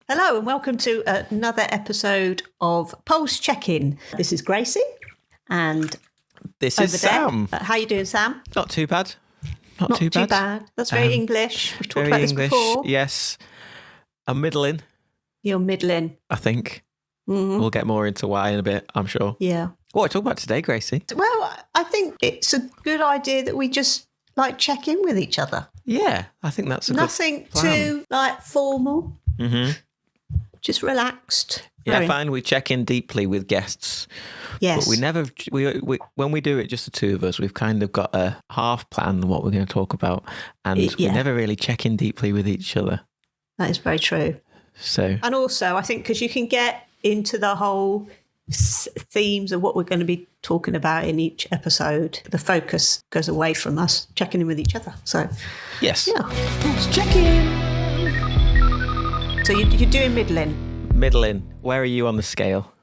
Hello and welcome to another episode of Pulse Check-In. This is Gracie and this is Sam. How you doing, Sam? Not too bad. Not too bad. That's very English. We've talked Very about English, this before. yes. I'm middling, You're middling. I think. Mm-hmm. We'll get more into why in a bit, I'm sure. Yeah. What are we talking about today, Gracie? Well, I think it's a good idea that we just check in with each other. Yeah, I think that's a Nothing good plan. too formal. Mm-hmm. Just relaxed. Yeah, I find we check in deeply with guests. Yes. But we never, when we do it just the two of us, we've kind of got a half plan what we're going to talk about. And we never really check in deeply with each other. That is very true. So, and also, I think because you can get into the whole themes of what we're going to be talking about in each episode, the focus goes away from us checking in with each other. So, yes. Yeah. Let's check in. So you're doing middling? Middling. Where are you on the scale?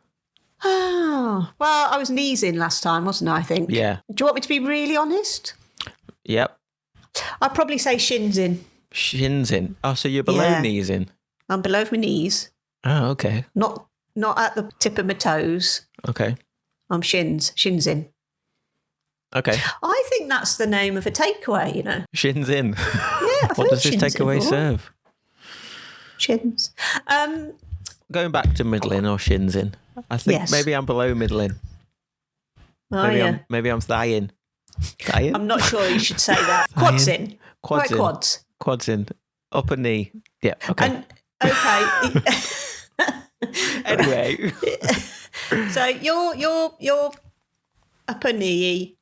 Oh, well, I was knees in last time, wasn't I, I think? Yeah. Do you want me to be really honest? Yep. I'd probably say shins in. Shins in. Oh, so you're below knees in? I'm below my knees. Oh, okay. Not at the tip of my toes. Okay. I'm shins in. Okay. I think that's the name of a takeaway, you know. Shins in. Yeah. What does this takeaway serve? Shins. Going back to middling or shins in. I think maybe I'm below middling. Oh, maybe I'm thigh-in. Thigh-in? I'm not sure you should say that. Quads in. Quads in. Quads. Quads in. Upper knee. Yeah, okay. Okay. Anyway. So you're upper knee.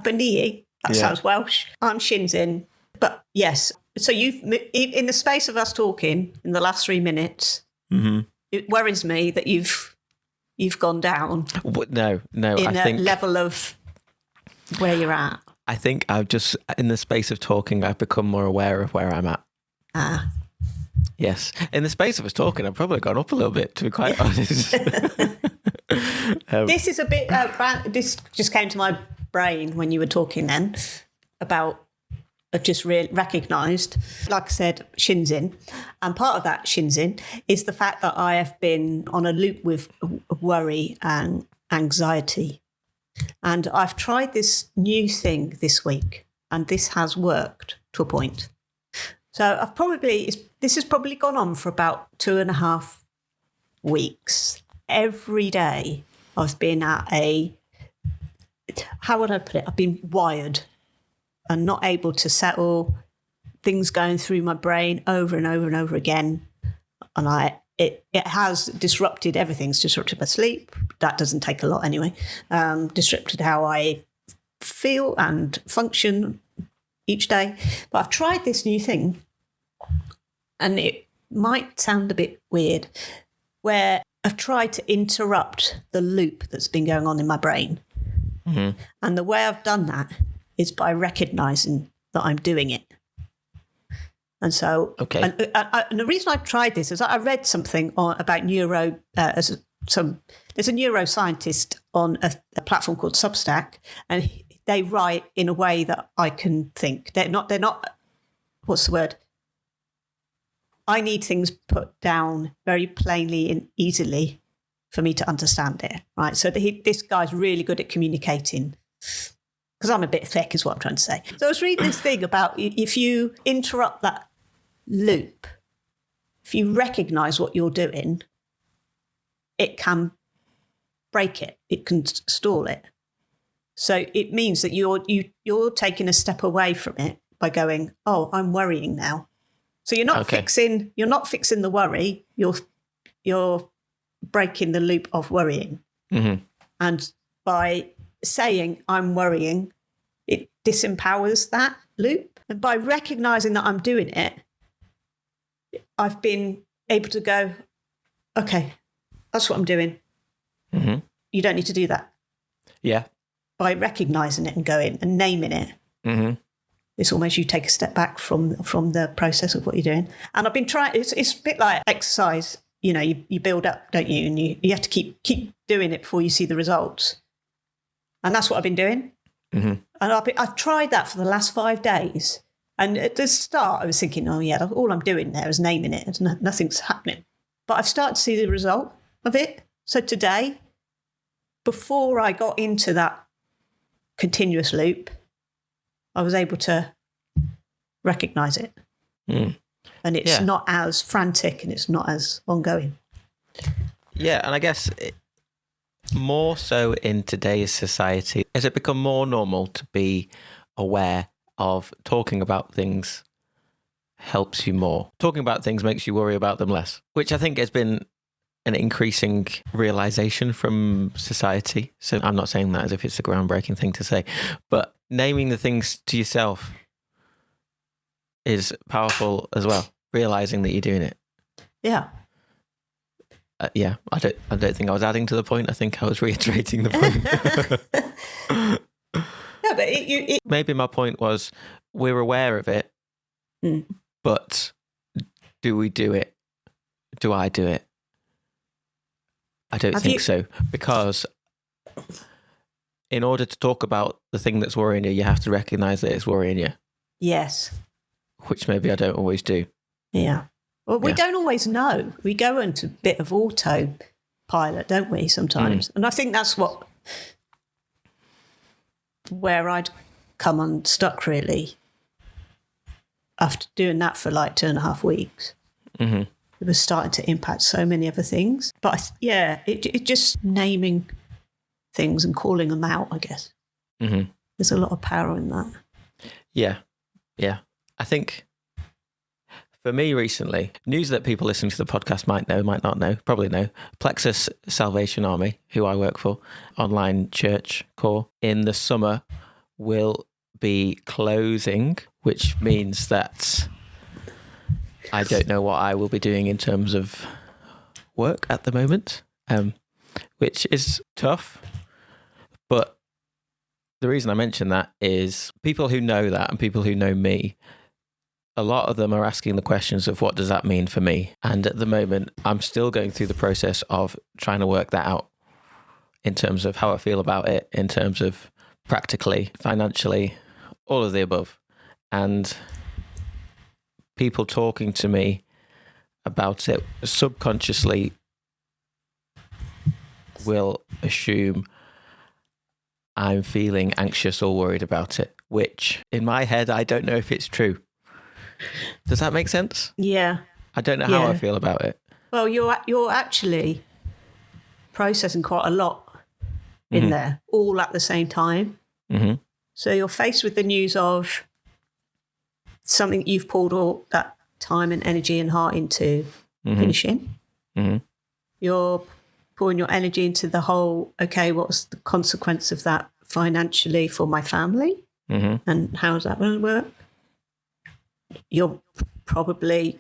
That sounds Welsh. I'm shins in. But yes, so you've, in the space of us talking in the last 3 minutes, it worries me that you've gone down. No. In a level of where you're at. I think I've just, in the space of talking, I've become more aware of where I'm at. Ah. Yes. In the space of us talking, I've probably gone up a little bit, to be quite honest. This is a bit, this just came to my brain when you were talking then about, I've just recognised, like I said, shins in. And part of that shins in is the fact that I have been on a loop with worry and anxiety. And I've tried this new thing this week, and this has worked to a point. So this has probably gone on for about 2.5 weeks. Every day I've been at how would I put it? I've been wired and not able to settle, things going through my brain over and over and over again. And it has disrupted everything. It's disrupted my sleep. That doesn't take a lot anyway. Disrupted how I feel and function each day. But I've tried this new thing, and it might sound a bit weird, where I've tried to interrupt the loop that's been going on in my brain. Mm-hmm. And the way I've done that is by recognising that I'm doing it. And so, and the reason I tried this is I read something about there's a neuroscientist on a platform called Substack, and they write in a way that I can think. They're not, what's the word? I need things put down very plainly and easily for me to understand it, right? So this guy's really good at communicating, because I'm a bit thick is what I'm trying to say. So I was reading this thing about if you interrupt that loop, if you recognise what you're doing, it can break it. It can stall it. So it means that you're taking a step away from it by going, oh, I'm worrying now. So you're not fixing the worry. You're breaking the loop of worrying. Mm-hmm. And by saying I'm worrying, it disempowers that loop. And by recognising that I'm doing it, I've been able to go, okay, that's what I'm doing. Mm-hmm. You don't need to do that. Yeah. By recognising it and going and naming it, it's almost you take a step back from the process of what you're doing. And I've been trying. It's a bit like exercise. You know, you build up, don't you? And you have to keep doing it before you see the results. And that's what I've been doing. Mm-hmm. And I've tried that for the last 5 days. And at the start, I was thinking, oh, yeah, all I'm doing there is naming it. Nothing's happening. but I've started to see the result of it. So today, before I got into that continuous loop, I was able to recognize it. And it's not as frantic and it's not as ongoing. Yeah, and I guess more so in today's society, has it become more normal to be aware of talking about things helps you more? Talking about things makes you worry about them less, which I think has been an increasing realization from society. So I'm not saying that as if it's a groundbreaking thing to say, but naming the things to yourself is powerful as well. Realizing that you're doing it. Yeah. Yeah. I don't think I was adding to the point. I think I was reiterating the point. Yeah, but maybe my point was we're aware of it, but do we do it? Do I do it? I don't think so, because in order to talk about the thing that's worrying you, you have to recognize that it's worrying you. Yes. Which maybe I don't always do. Yeah. Well, we don't always know. We go into a bit of autopilot, don't we, sometimes? And I think that's where I'd come unstuck, really, after doing that for like 2.5 weeks. It was starting to impact so many other things. But it just naming things and calling them out, I guess. There's a lot of power in that. Yeah. I think for me recently, news that people listening to the podcast might know, might not know, probably know, Plexus Salvation Army, who I work for, online church core, in the summer will be closing, which means that I don't know what I will be doing in terms of work at the moment, which is tough. But the reason I mention that is people who know that and people who know me, a lot of them are asking the questions of what does that mean for me? And at the moment, I'm still going through the process of trying to work that out in terms of how I feel about it, in terms of practically, financially, all of the above. And people talking to me about it subconsciously will assume I'm feeling anxious or worried about it, which in my head, I don't know if it's true. Does that make sense? Yeah. I don't know how I feel about it. Well, you're actually processing quite a lot in there, all at the same time. So you're faced with the news of something you've poured all that time and energy and heart into finishing. You're pouring your energy into the whole, okay, what's the consequence of that financially for my family? And how's that going to work? You're probably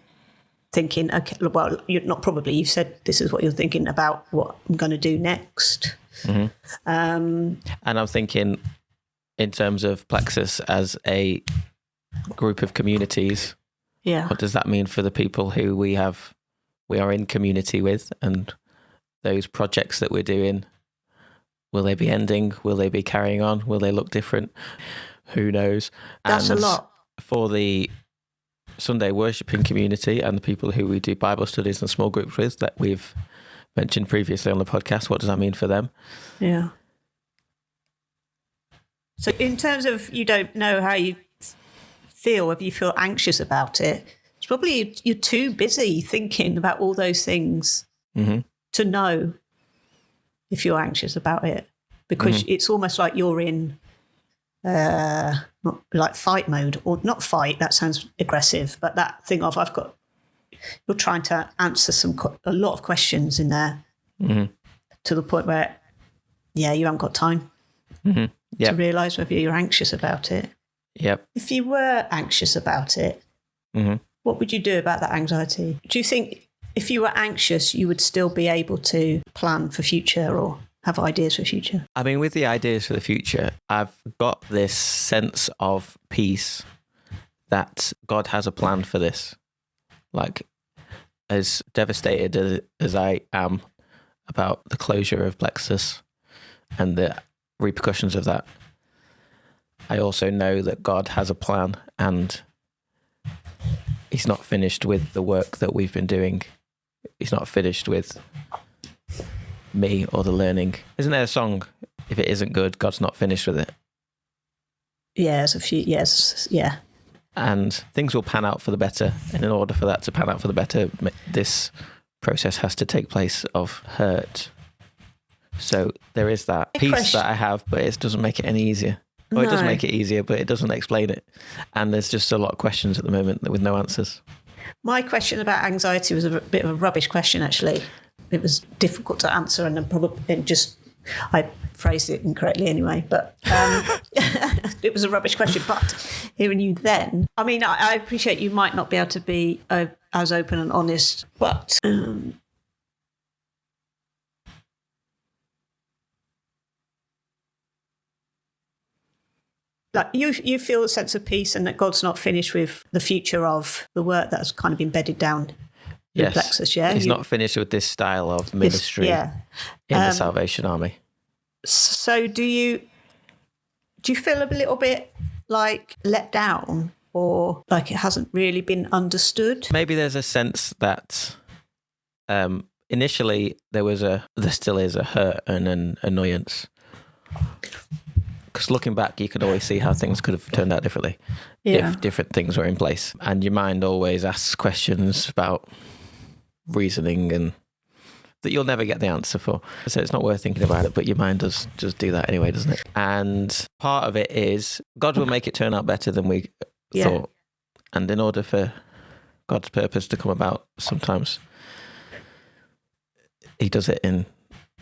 thinking, okay, well, you're not probably, you've said this is what you're thinking about what I'm going to do next. And I'm thinking in terms of Plexus as a group of communities, what does that mean for the people who we are in community with, and those projects that we're doing? Will they be ending? Will they be carrying on? Will they look different? Who knows? That's a lot. For the Sunday worshipping community and the people who we do Bible studies and small groups with that we've mentioned previously on the podcast, what does that mean for them? Yeah. So in terms of you don't know how you feel, if you feel anxious about it, it's probably you're too busy thinking about all those things to know if you're anxious about it, because it's almost like you're in not like fight mode, or not fight, that sounds aggressive, but that thing of you're trying to answer a lot of questions in there to the point where you haven't got time to realise whether you're anxious about it. If you were anxious about it, what would you do about that anxiety? Do you think if you were anxious you would still be able to plan for future or have ideas for future? I mean, with the ideas for the future, I've got this sense of peace that God has a plan for this. Like, as devastated as I am about the closure of Plexus and the repercussions of that, I also know that God has a plan and he's not finished with the work that we've been doing he's not finished with me or the learning. Isn't there a song, if it isn't good, God's not finished with it? Yeah, there's a few, yes, yeah. And things will pan out for the better. And in order for that to pan out for the better, this process has to take place of hurt. So there is that peace that I have, but it doesn't make it any easier. Or it does make it easier, but it doesn't explain it. And there's just a lot of questions at the moment with no answers. My question about anxiety was a bit of a rubbish question, actually. It was difficult to answer, and I phrased it incorrectly anyway, but it was a rubbish question. But hearing you then, I mean, I appreciate you might not be able to be as open and honest, but like you feel a sense of peace and that God's not finished with the future of the work that's kind of embedded down in Plexus, yeah? He's not finished with this style of ministry in the Salvation Army. So do you feel a little bit like let down or like it hasn't really been understood? Maybe there's a sense that initially there still is a hurt and an annoyance. Because looking back, you could always see how things could have turned out differently if different things were in place. And your mind always asks questions about reasoning and that you'll never get the answer for. So it's not worth thinking about it, but your mind does just do that anyway, doesn't it? And part of it is God will make it turn out better than we thought. And in order for God's purpose to come about, sometimes he does it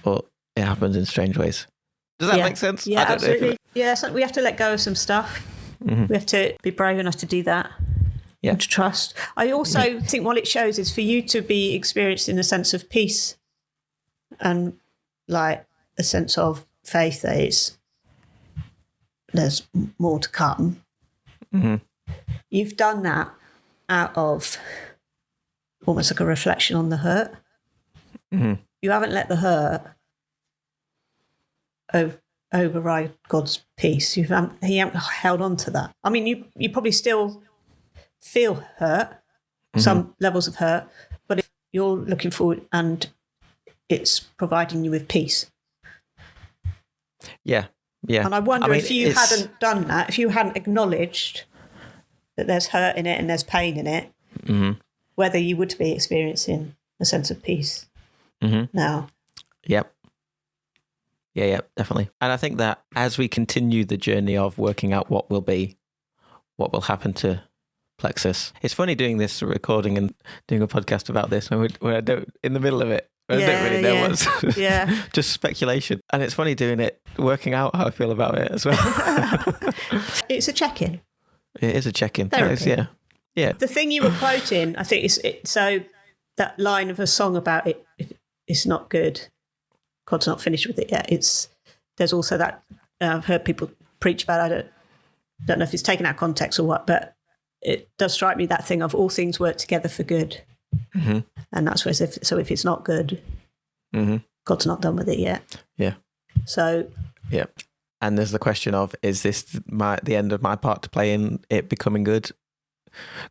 or it happens in strange ways. Does that make sense? Yeah, absolutely. Yeah, so we have to let go of some stuff. Mm-hmm. We have to be brave enough to do that. Yeah. And to trust. I also think what it shows is for you to be experiencing a sense of peace and like a sense of faith that there's more to come. Mm-hmm. You've done that out of almost like a reflection on the hurt. Mm-hmm. You haven't let the hurt override God's peace. He haven't held on to that. I mean, you probably still feel hurt, some levels of hurt, but if you're looking forward and it's providing you with peace. Yeah. And I wonder if you hadn't done that, if you hadn't acknowledged that there's hurt in it and there's pain in it, whether you would be experiencing a sense of peace now. Yep. Yeah, definitely. And I think that as we continue the journey of working out what will happen to Plexus, it's funny doing this recording and doing a podcast about this when I don't, in the middle of it, I don't really know what's just speculation. And it's funny doing it, working out how I feel about it as well. It's a check-in. It is a check-in. Therapy. Yeah. The thing you were quoting, I think so that line of a song about it, if it's not good, God's not finished with it yet. There's also that I've heard people preach about. I don't know if it's taken out of context or what, but it does strike me that thing of all things work together for good, and that's where if it's not good, God's not done with it yet. Yeah. So. Yeah, and there's the question of, is this the end of my part to play in it becoming good?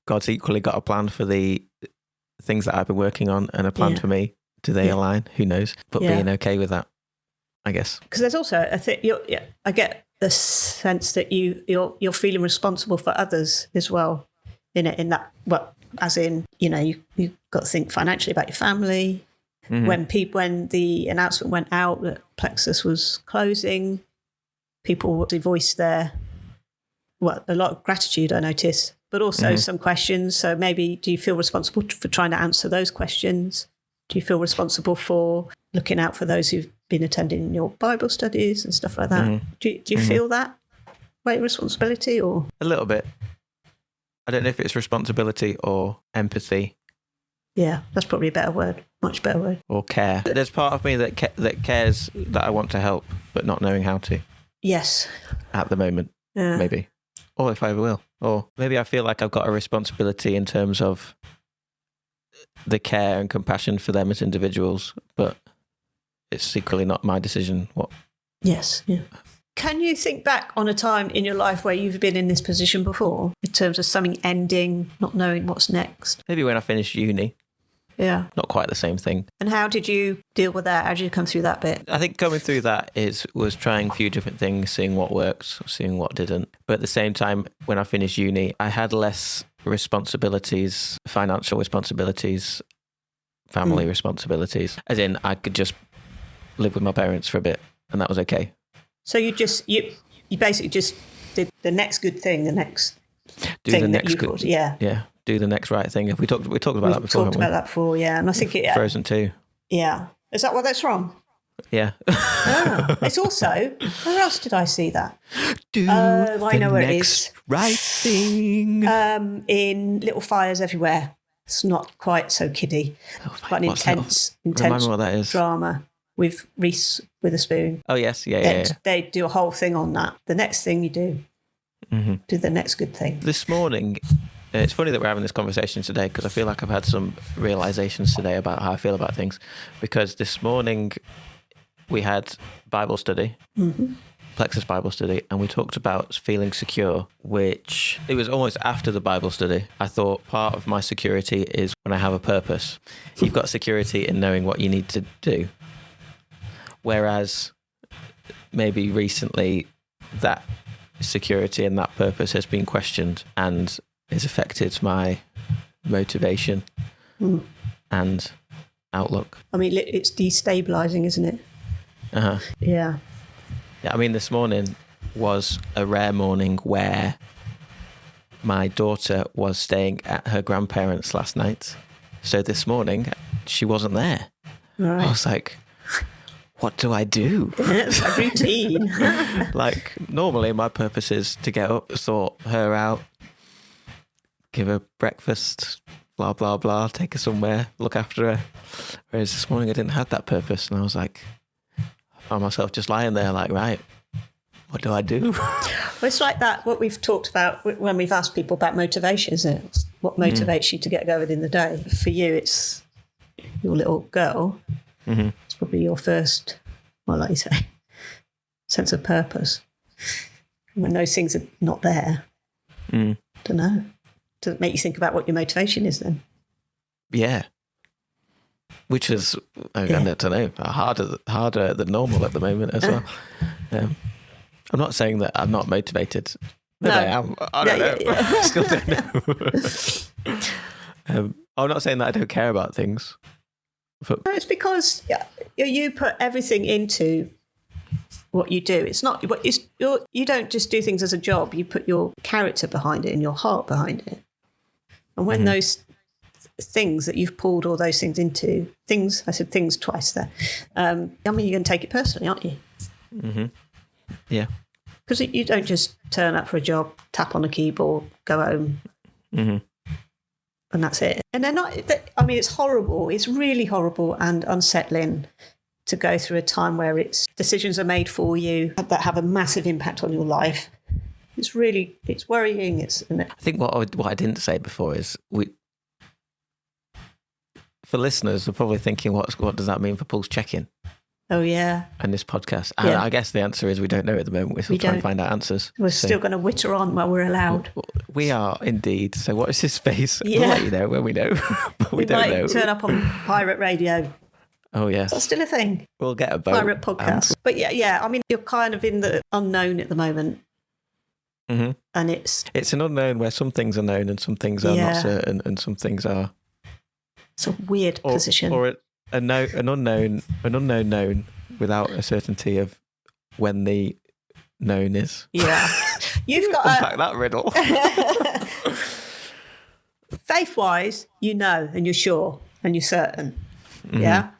God's equally got a plan for the things that I've been working on and a plan for me. Do they align? Who knows? But being okay with that, I guess. Because there's also I get the sense that you're feeling responsible for others as well. In that, well, as in you've got to think financially about your family. Mm-hmm. When the announcement went out that Plexus was closing, people voiced a lot of gratitude, I noticed, but also some questions. So maybe do you feel responsible for trying to answer those questions? Do you feel responsible for looking out for those who've been attending your Bible studies and stuff like that? Do you feel that weight of responsibility or? A little bit. I don't know if it's responsibility or empathy. Yeah, that's probably a better word, much better word. Or care. There's part of me that cares that I want to help, but not knowing how to. Yes. At the moment, maybe. Or if I ever will. Or maybe I feel like I've got a responsibility in terms of the care and compassion for them as individuals, but it's equally not my decision. What? Yes. Yeah. Can you think back on a time in your life where you've been in this position before, in terms of something ending, not knowing what's next? Maybe when I finished uni. Yeah. Not quite the same thing. And how did you deal with that? How did you come through that bit? I think going through that was trying a few different things, seeing what works, seeing what didn't. But at the same time, when I finished uni, I had less responsibilities, financial responsibilities, family responsibilities. As in, I could just live with my parents for a bit, and that was okay. So you basically just did the next good thing, the next Do thing the that next you thought, yeah. Yeah, do the next right thing. We talked about that before, We've talked about that before, yeah. And I think Frozen 2. Yeah. Is that what that's from? Yeah. It's also, where else did I see that? I know where it is. Right thing. In Little Fires Everywhere. It's not quite so kiddie. Quite an intense Remind me what that is. Drama with Reese Witherspoon. Oh, yes. Yeah. They do a whole thing on that. The next thing you do, do the next good thing. This morning, it's funny that we're having this conversation today because I feel like I've had some realizations today about how I feel about things. Because this morning we had Bible study, Plexus Bible study, and we talked about feeling secure, which it was almost after the Bible study. I thought part of my security is when I have a purpose. You've got security in knowing what you need to do. Whereas maybe recently that security and that purpose has been questioned and has affected my motivation and outlook. I mean, it's destabilising, isn't it? Yeah. Yeah, I mean, this morning was a rare morning where my daughter was staying at her grandparents' last night. So this morning, she wasn't there. Right. I was like, what do I do? It's a routine. Like, normally my purpose is to get up, sort her out, give her breakfast, blah, blah, blah, take her somewhere, look after her. Whereas this morning I didn't have that purpose. And I was like, I found myself just lying there like, right, what do I do? Well, it's like that, what we've talked about when we've asked people about motivation, isn't it? What motivates you to get going in the day? For you, it's your little girl. It's probably your first, well, like you say, sense of purpose. When those things are not there, I don't know. Does it make you think about what your motivation is then? Yeah. Which is, I don't know, harder than normal at the moment as well. I'm not saying that I'm not motivated. But I am. I don't know. I still don't know. I'm not saying that I don't care about things. But no, it's because you put everything into what you do. It's not you don't just do things as a job. You put your character behind it and your heart behind it. And when those things that you've pulled all those things into things, I said things twice there. I mean, you're going to take it personally, aren't you? Yeah. Because you don't just turn up for a job, tap on a keyboard, go home, and that's it. And they're not. I mean, it's horrible. It's really horrible and unsettling to go through a time where decisions are made for you that have a massive impact on your life. It's worrying. I think what I didn't say before is for listeners, they're probably thinking, what does that mean for Pulse Check-In? Oh, yeah. And this podcast. And I guess the answer is we don't know at the moment. We're still trying to find out answers. We're still going to witter on while we're allowed. We are indeed. So what is this space? Yeah. We'll let you know when we know. But we don't know. Might turn up on pirate radio. Oh, yes. That's still a thing. We'll get a boat. Pirate podcast. But yeah. I mean, you're kind of in the unknown at the moment. And it's an unknown where some things are known and some things are not certain and some things are. It's a weird position. Or an unknown known without a certainty of when the known is. Yeah. You've got unpack that riddle. Faith-wise, you know, and you're sure and you're certain. Yeah.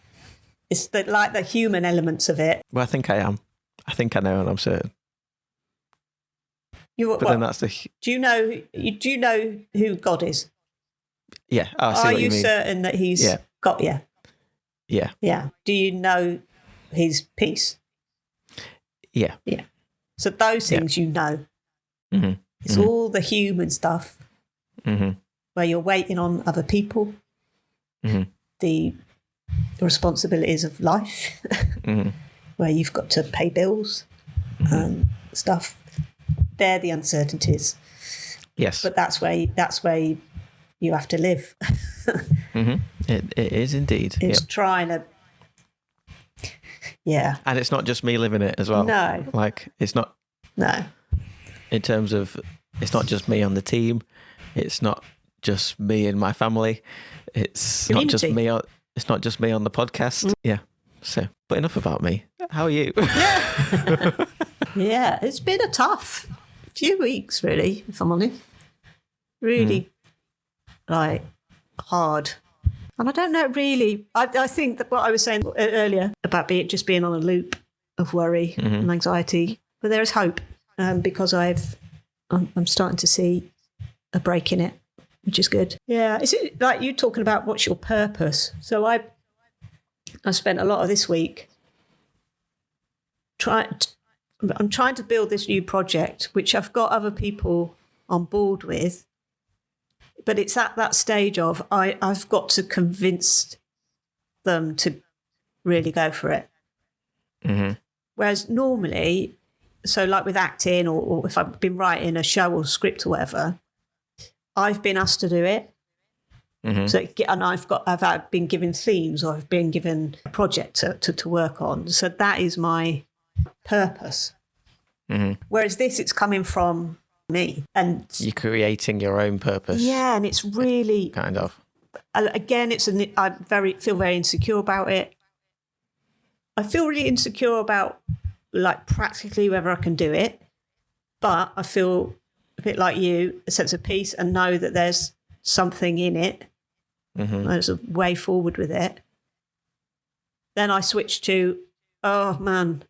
It's like the human elements of it. Well, I think I am. I think I know and I'm certain. Then that's the. Do you know who God is? Yeah. Oh, I see Are what you mean. certain that He's got you? Yeah. Yeah. Do you know His peace? Yeah. Yeah. So those things you know. It's all the human stuff where you're waiting on other people, the responsibilities of life, where you've got to pay bills and stuff. They're the uncertainties. Yes. But that's where you have to live. It is indeed. It's trying to, And it's not just me living it as well. No. Like, it's not. No. In terms of, it's not just me on the team. It's not just me and my family. It's not just me. It's not just me on the podcast. Yeah. So, but enough about me. How are you? Yeah, it's been a tough few weeks, really, if I'm honest. Really, like, hard. And I don't know, really. I think that what I was saying earlier about just being on a loop of worry and anxiety, but there is hope because I'm starting to see a break in it, which is good. Yeah, is it like you talking about what's your purpose? So I spent a lot of this week I'm trying to build this new project, which I've got other people on board with, but it's at that stage of I've got to convince them to really go for it. Whereas normally, so like with acting or if I've been writing a show or script or whatever, I've been asked to do it. So, and I've been given themes or I've been given a project to work on. So that is my purpose. Whereas this, it's coming from me, and you're creating your own purpose. Yeah, and it's really kind of. Again, I feel very insecure about it. I feel really insecure about like practically whether I can do it, but I feel a bit like you, a sense of peace, and know that there's something in it. There's a way forward with it. Then I switched to, oh man,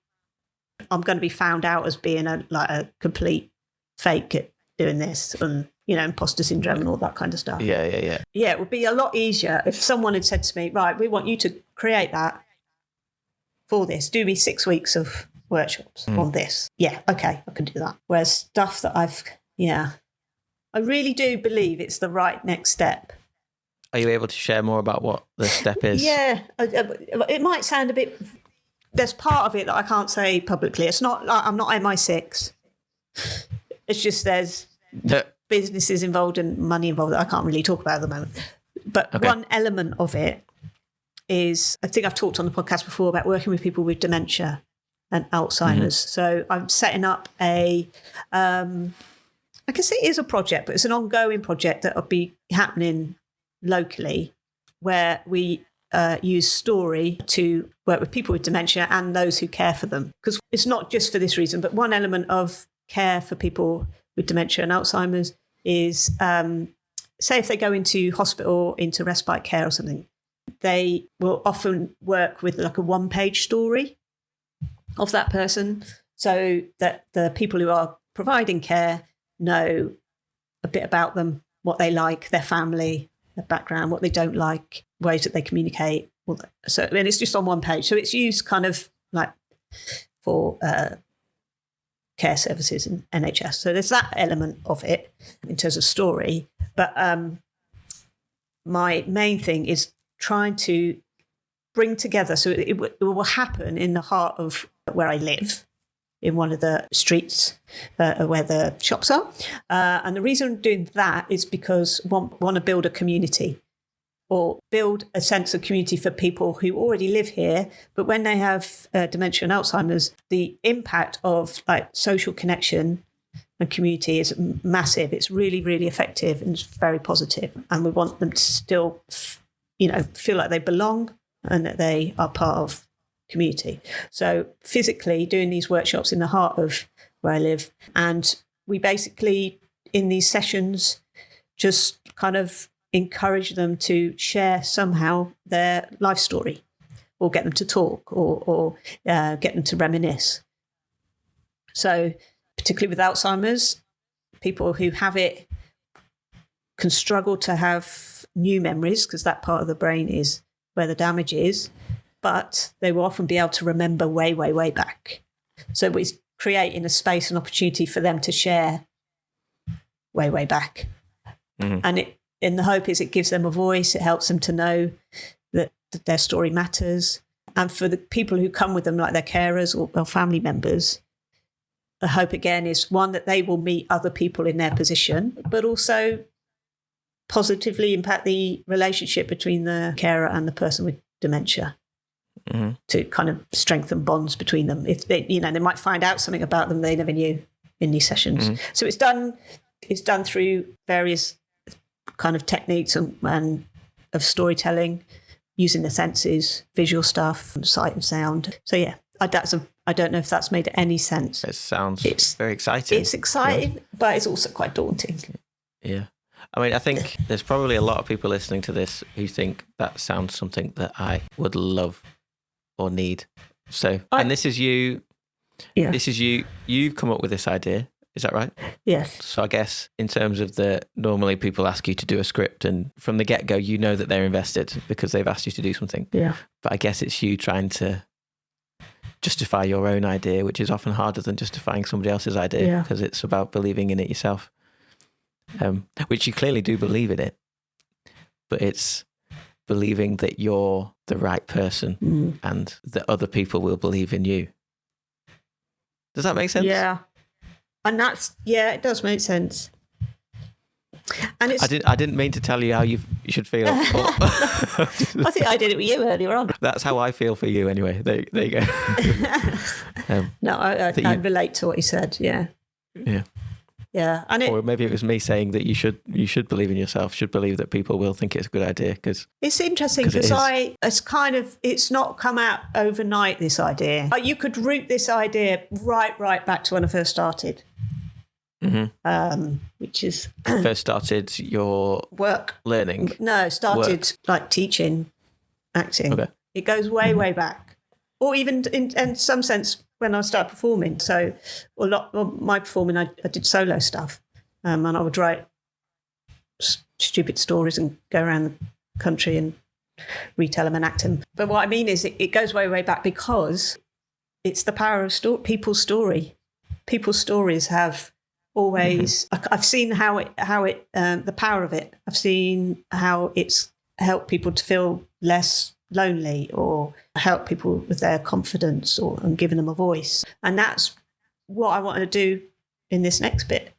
I'm going to be found out as being a complete fake at doing this, and imposter syndrome and all that kind of stuff. Yeah. Yeah, it would be a lot easier if someone had said to me, right, we want you to create that for this. Do me 6 weeks of workshops on this. Yeah, okay, I can do that. Whereas stuff that I really do believe it's the right next step. Are you able to share more about what the step is? Yeah, it might sound a bit. There's part of it that I can't say publicly. It's not like I'm not MI6. It's just there's businesses involved and money involved that I can't really talk about at the moment. But one element of it is, I think I've talked on the podcast before about working with people with dementia and Alzheimer's. So I'm setting up I guess it is a project, but it's an ongoing project that will be happening locally, where we use story to work with people with dementia and those who care for them. Because it's not just for this reason, but one element of care for people with dementia and Alzheimer's is, say if they go into hospital, into respite care or something, they will often work with like a one-page story of that person so that the people who are providing care know a bit about them, what they like, their family, their background, what they don't like, ways that they communicate. So, and it's just on one page. So it's used kind of like for care services and NHS. So there's that element of it in terms of story. But my main thing is trying to bring together, so it will happen in the heart of where I live, in one of the streets where the shops are. And the reason I'm doing that is because I want to build a community, or build a sense of community for people who already live here. But when they have dementia and Alzheimer's, the impact of like social connection and community is massive. It's really, really effective and it's very positive. And we want them to still, feel like they belong and that they are part of community. So physically doing these workshops in the heart of where I live. And we basically, in these sessions, just kind of encourage them to share somehow their life story, or get them to talk, or get them to reminisce. So particularly with Alzheimer's, people who have it can struggle to have new memories because that part of the brain is where the damage is, but they will often be able to remember way, way, way back. So we're creating a space and opportunity for them to share way, way back. And the hope is it gives them a voice. It helps them to know that their story matters. And for the people who come with them, like their carers or family members, the hope again is, one, that they will meet other people in their position, but also positively impact the relationship between the carer and the person with dementia. To kind of strengthen bonds between them. If they, they might find out something about them they never knew in these sessions. So it's done through various kind of techniques and of storytelling, using the senses, visual stuff, sight and sound. So yeah, I don't know if that's made any sense. It sounds very exciting. It's exciting, but it's also quite daunting. Yeah. I mean, I think there's probably a lot of people listening to this who think that sounds something that I would love or need. So, and this is you. Yeah. This is you. You've come up with this idea. Is that right? Yes. So I guess in terms of normally people ask you to do a script and from the get-go, that they're invested because they've asked you to do something. Yeah. But I guess it's you trying to justify your own idea, which is often harder than justifying somebody else's idea because it's about believing in it yourself, which you clearly do believe in it, but it's believing that you're the right person and that other people will believe in you. Does that make sense? Yeah. And it does make sense. And I didn't mean to tell you how you should feel. I think I did it with you earlier on. That's how I feel for you anyway. There you go. No, I relate to what you said. Yeah. Yeah. Yeah, or maybe it was me saying that you should believe in yourself, should believe that people will think it's a good idea. Because it's interesting because it's not come out overnight. This idea, you could root this idea right back to when I first started, which is first started your work learning. No, started like teaching acting. Okay. It goes way back, or even in some sense. When I started performing, my performing, I did solo stuff, and I would write stupid stories and go around the country and retell them and act them. But what I mean is, it goes way back because it's the power of people's story. People's stories have always. I've seen how it the power of it. I've seen how it's helped people to feel less lonely or help people with their confidence and giving them a voice. And that's what I want to do in this next bit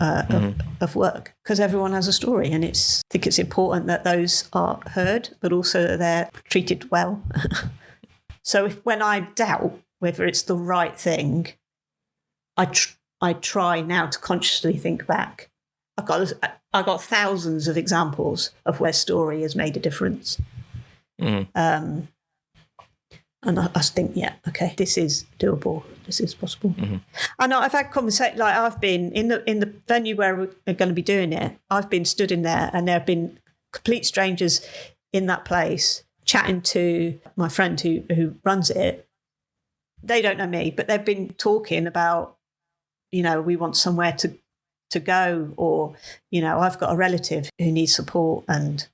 of work, because everyone has a story, and I think it's important that those are heard, but also that they're treated well. So when I doubt whether it's the right thing, I try now to consciously think back. I've got thousands of examples of where story has made a difference. And I think, okay, this is doable. This is possible. I know I've had conversations, like I've been in the venue where we're going to be doing it. I've been stood in there, and there have been complete strangers in that place chatting to my friend who runs it. They don't know me, but they've been talking about, we want somewhere to go, or, I've got a relative who needs support, and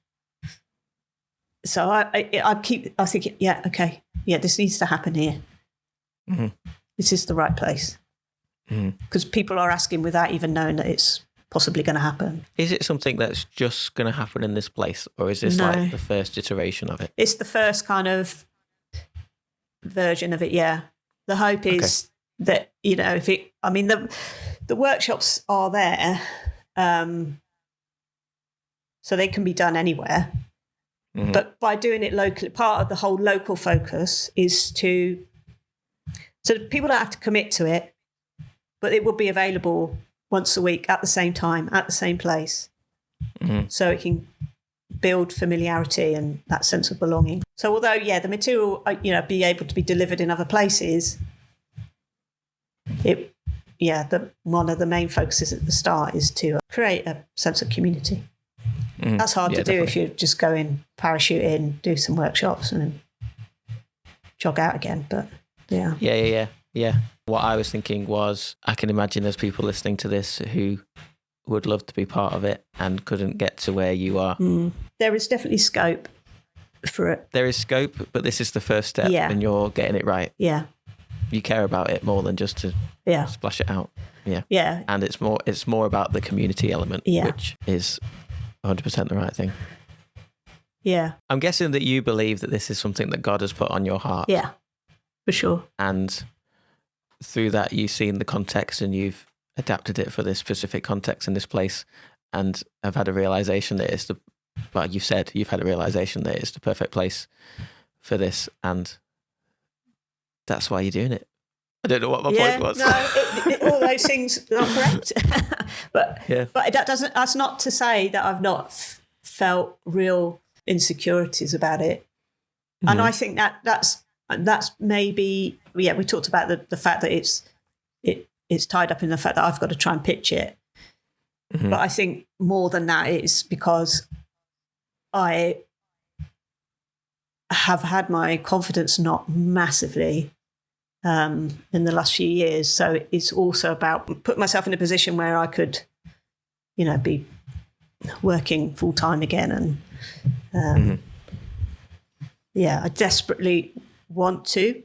so I keep thinking, okay, this needs to happen here. This is the right place, because people are asking without even knowing that it's possibly going to happen. Is it something that's just going to happen in this place, or is this like the first iteration of it? It's the first kind of version of it. Yeah, the hope is that the workshops are there, so they can be done anywhere. But by doing it locally, part of the whole local focus is so that people don't have to commit to it, but it will be available once a week at the same time, at the same place. So it can build familiarity and that sense of belonging. So although, the material, be able to be delivered in other places, one of the main focuses at the start is to create a sense of community. That's hard to do if you just go in, parachute in, do some workshops and then jog out again. But Yeah. What I was thinking was, I can imagine there's people listening to this who would love to be part of it and couldn't get to where you are. There is definitely scope for it. There is scope, but this is the first step and you're getting it right. Yeah. You care about it more than just to splash it out. Yeah. Yeah. And it's more about the community element, which is 100% the right thing. Yeah. I'm guessing that you believe that this is something that God has put on your heart. Yeah, for sure. And through that, you've seen the context and you've adapted it for this specific context in this place. and have had a realization that it's you said you've had a realization that it's the perfect place for this, and that's why you're doing it. I don't know what my point was. No, all those things are correct. but that's not to say that I've not felt real insecurities about it. Mm-hmm. And I think that's maybe, we talked about the fact that it's tied up in the fact that I've got to try and pitch it. Mm-hmm. But I think more than that, it's because I have had my confidence not massively in the last few years. So it's also about putting myself in a position where I could, be working full time again. And I desperately want to,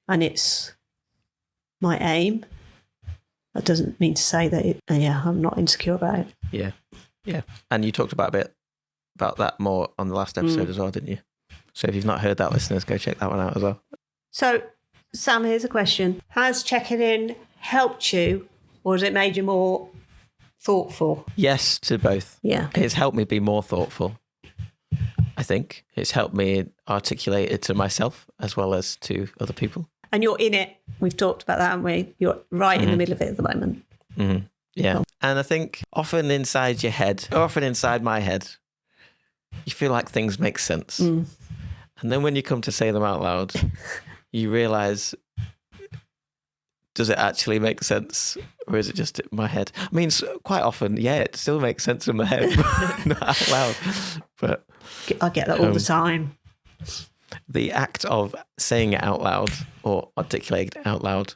and it's my aim. That doesn't mean to say that I'm not insecure about it. Yeah. Yeah. And you talked about a bit about that more on the last episode as well, didn't you? So if you've not heard that, listeners, go check that one out as well. So, Sam, here's a question. Has checking in helped you, or has it made you more thoughtful? Yes, to both. Yeah. It's helped me be more thoughtful, I think. It's helped me articulate it to myself as well as to other people. And you're in it. We've talked about that, haven't we? You're right in the middle of it at the moment. Mm-hmm. Yeah. Oh. And I think often inside your head, or often inside my head, you feel like things make sense. Mm. And then when you come to say them out loud, you realise, does it actually make sense? Or is it just in my head? I mean, quite often, it still makes sense in my head, not out loud. But I get that all the time. The act of saying it out loud or articulating it out loud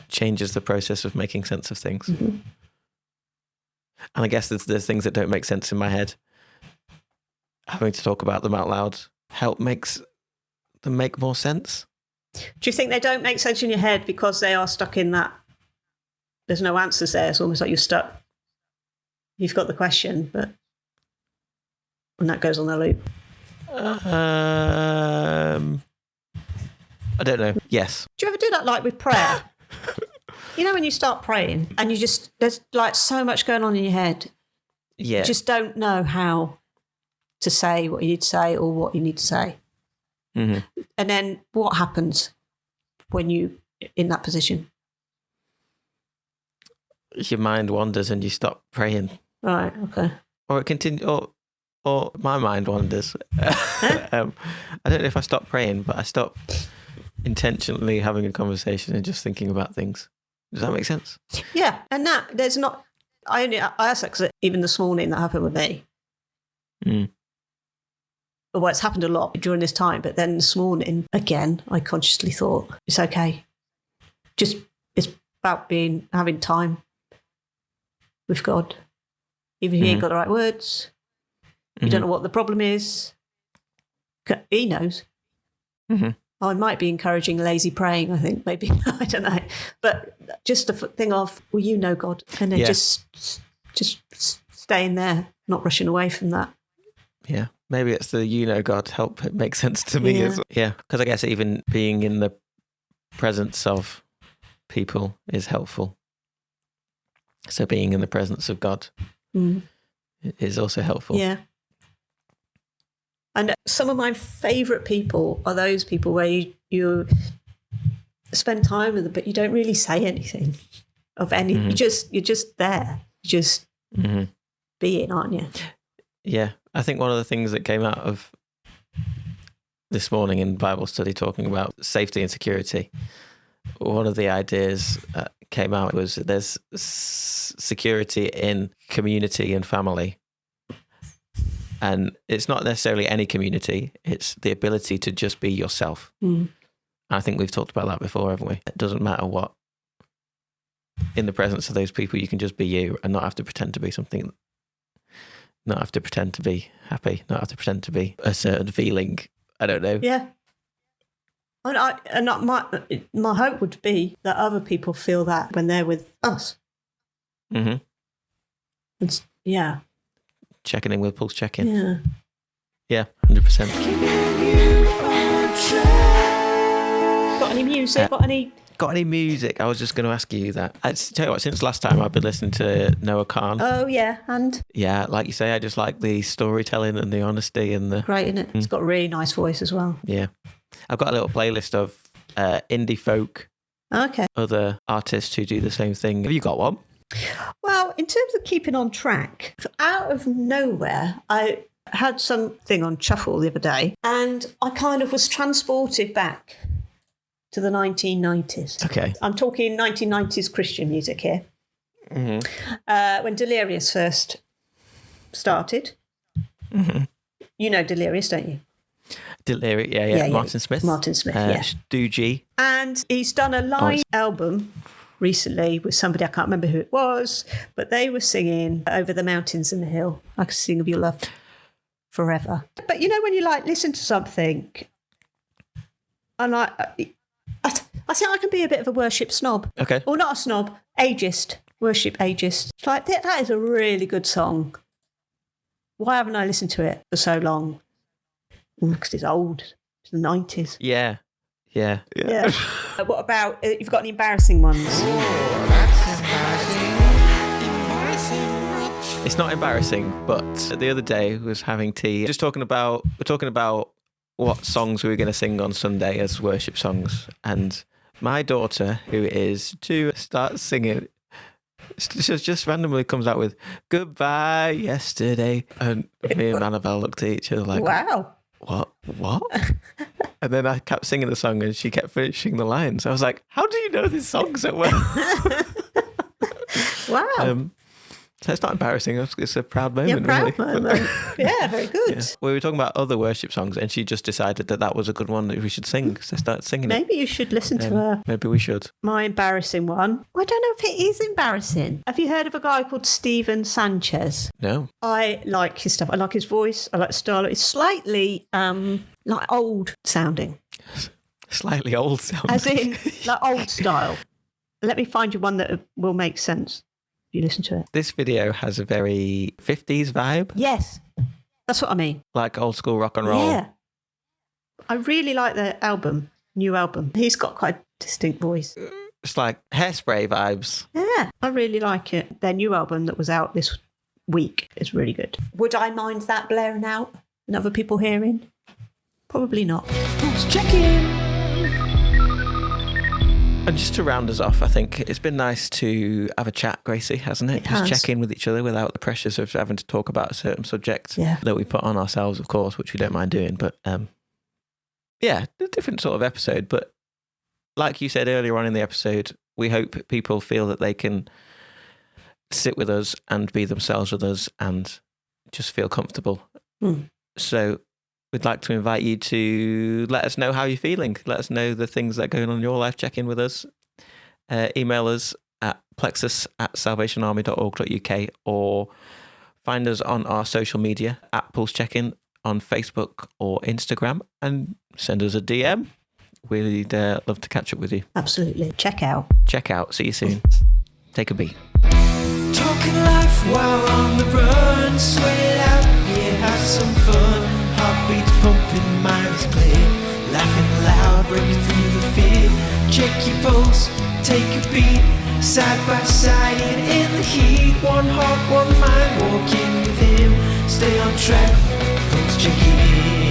changes the process of making sense of things. Mm-hmm. And I guess there's things that don't make sense in my head. Having to talk about them out loud makes them make more sense. Do you think they don't make sense in your head because they are stuck in that? There's no answers there. It's almost like you're stuck. You've got the question, and that goes on the loop. I don't know. Yes. Do you ever do that, like with prayer? When you start praying and there's like so much going on in your head. Yeah. You just don't know how to say what you need to say or what you need to say. Mm-hmm. And then what happens when you're in that position? Your mind wanders and you stop praying. Right, okay. Or it continues, or my mind wanders. I don't know if I stop praying, but I stop intentionally having a conversation and just thinking about things. Does that make sense? Yeah, and I asked that because even this morning that happened with me. Mm. Well, it's happened a lot during this time, but then this morning, again, I consciously thought, it's okay. Just, it's about having time with God. Even if you ain't got the right words, you don't know what the problem is. He knows. Mm-hmm. I might be encouraging lazy praying, I think, maybe. I don't know. But just a thing of, God. And then just staying there, not rushing away from that. Yeah. Maybe it's the God help it make sense to me. Yeah. Because I guess even being in the presence of people is helpful. So being in the presence of God is also helpful. Yeah. And some of my favourite people are those people where you spend time with them, but you don't really say anything of any. Mm-hmm. You're just there, just being, aren't you? Yeah, I think one of the things that came out of this morning in Bible study talking about safety and security, one of the ideas came out was there's security in community and family. And it's not necessarily any community, it's the ability to just be yourself. Mm. I think we've talked about that before, haven't we? It doesn't matter what. In the presence of those people, you can just be you and not have to pretend to be something, not have to pretend to be happy, not have to pretend to be a certain feeling. I don't know. Yeah. And my hope would be that other people feel that when they're with us. Mm-hmm. Yeah. Checking in with Pulse Check-In. Yeah. Yeah, 100%. Got any music? Got any got any music? I was just going to ask you that. I tell you what, since last time I've been listening to Noah Khan. Oh, yeah. And? Yeah, like you say, I just like the storytelling and the honesty and the... Great, isn't it? He's got a really nice voice as well. Yeah. I've got a little playlist of indie folk, other artists who do the same thing. Have you got one? Well, in terms of keeping on track, out of nowhere, I had something on shuffle the other day and I kind of was transported back to the 1990s. Okay. I'm talking 1990s Christian music here. Mm-hmm. When Delirious first started. Mm-hmm. You know Delirious, don't you? Delirious, yeah. Martin Smith. Martin Smith, yeah. Stu G. And he's done a live album recently with somebody, I can't remember who it was, but they were singing Over the Mountains and the Hill. I could sing of your love forever. But you know when you like listen to something and I think I can be a bit of a worship snob. Okay. Or not a snob, ageist. Worship ageist. It's like that is a really good song. Why haven't I listened to it for so long? Because it's old. It's the 90s. Yeah. What about, you've got any embarrassing ones? It's not embarrassing, but the other day I was having tea. We're talking about what songs we were going to sing on Sunday as worship songs. And my daughter, who is 2, starts singing. She just randomly comes out with "Goodbye Yesterday," and me and Annabelle looked at each other like, "Wow, what?" And then I kept singing the song, and she kept finishing the lines. I was like, "How do you know this song so well?" Wow. So it's not embarrassing. It's a proud moment. Yeah, proud really. moment. Yeah, very good. Yeah. We were talking about other worship songs, and she just decided that was a good one that we should sing. So I started singing Maybe you should listen to her. Maybe we should. My embarrassing one. I don't know if it is embarrassing. Have you heard of a guy called Steven Sanchez? No. I like his stuff. I like his voice. I like the style. It's slightly like old sounding. Slightly old sounding. As in, like old style. Let me find you one that will make sense. You listen to it. This video has a very 50s vibe. Yes, that's what I mean. Like old school rock and roll. Yeah. I really like the new album. He's got quite a distinct voice. It's like Hairspray vibes. Yeah, I really like it. Their new album that was out this week is really good. Would I mind that blaring out and other people hearing? Probably not. Let's check in. And just to round us off, I think it's been nice to have a chat, Gracie, hasn't it? Just check in with each other without the pressures of having to talk about a certain subject that we put on ourselves, of course, which we don't mind doing. But a different sort of episode. But like you said earlier on in the episode, we hope people feel that they can sit with us and be themselves with us and just feel comfortable. So we'd like to invite you to let us know how you're feeling. Let us know the things that are going on in your life. Check in with us. Email us at plexus@salvationarmy.org.uk or find us on our social media at Pulse Check-In on Facebook or Instagram and send us a DM. We'd love to catch up with you. Absolutely. Check out. See you soon. Take a beat. Talking life while on the run. Sweat it out, yeah, have some fun. Heartbeats pumping, minds clear. Laughing loud, breaking through the fear. Check your pulse, take a beat. Side by side and in the heat. One heart, one mind, walking with him. Stay on track, pulse check in.